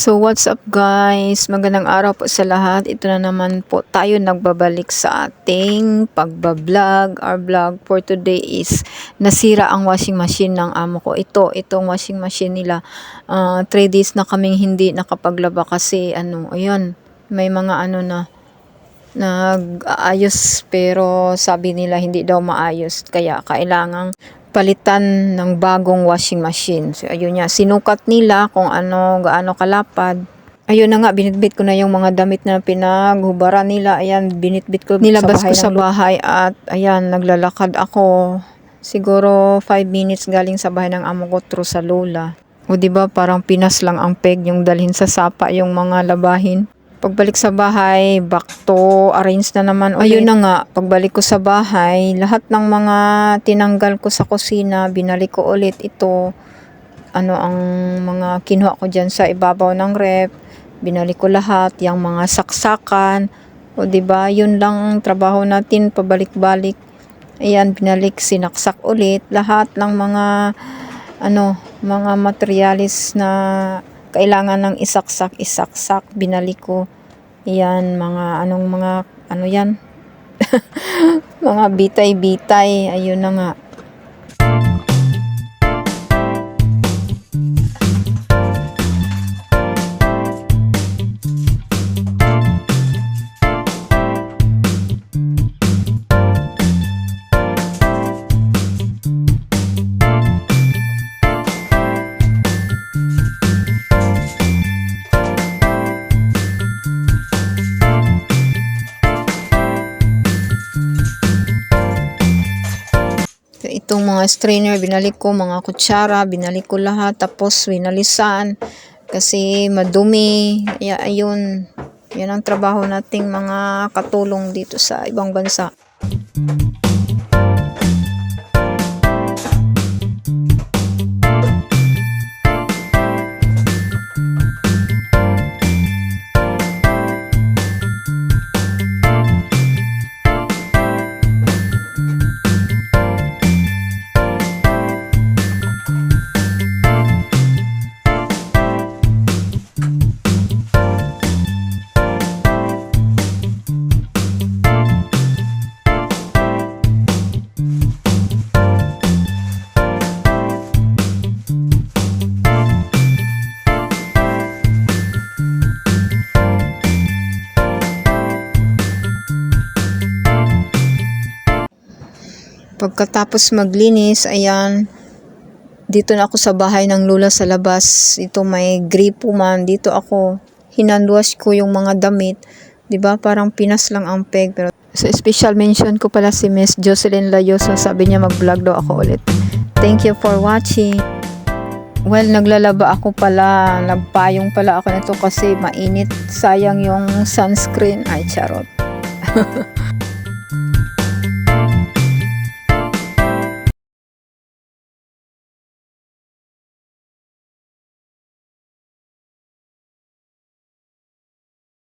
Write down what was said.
So what's up guys? Magandang araw po sa lahat. Ito na naman po tayo nagbabalik sa ating pagbablog. Our vlog for today is nasira ang washing machine ng amo ko. Itong washing machine nila. 3 days na kaming hindi nakapaglaba kasi ayun, may mga na nag-aayos pero sabi nila hindi daw maayos kaya kailangang palitan ng bagong washing machine. So ayun nga, sinukat nila kung gaano kalapad. Ayun na nga, binitbit ko na yung mga damit na pinaghubaran nila. Ayan, binitbit ko nilabas ko sa bahay at ayan, naglalakad ako. Siguro 5 minutes galing sa bahay ng amo ko through sa Lola. O diba parang Pinas lang ang peg yung dalhin sa sapa yung mga labahin. Pagbalik sa bahay, back to arrange na naman ulit. Ayun na nga, pagbalik ko sa bahay, lahat ng mga tinanggal ko sa kusina, binalik ko ulit ito. Ang mga kinuha ko dyan sa ibabaw ng rep, binalik ko lahat, yung mga saksakan. O diba, yun lang ang trabaho natin, pabalik-balik. Ayan, binalik, sinaksak ulit. Lahat ng mga, mga materialis na kailangan ng isaksak, binalik ko. Yan, mga yan. Mga bitay-bitay, ayun na nga. Itong mga strainer, binalik ko, mga kutsara, binalik ko lahat, tapos winalisan kasi madumi. Ayun, yan ang trabaho nating mga katulong dito sa ibang bansa. Pagkatapos maglinis, ayan, dito na ako sa bahay ng Lola sa labas. Ito may gripo man. Dito ako, hinandwash ko yung mga damit. Diba? Parang Pinas lang ang peg. Pero sa special mention ko pala si Miss Jocelyn Layoso. Sabi niya mag-vlog daw ako ulit. Thank you for watching. Well, naglalaba ako pala. Nagpayong pala ako nito kasi mainit. Sayang yung sunscreen. Ay, charot.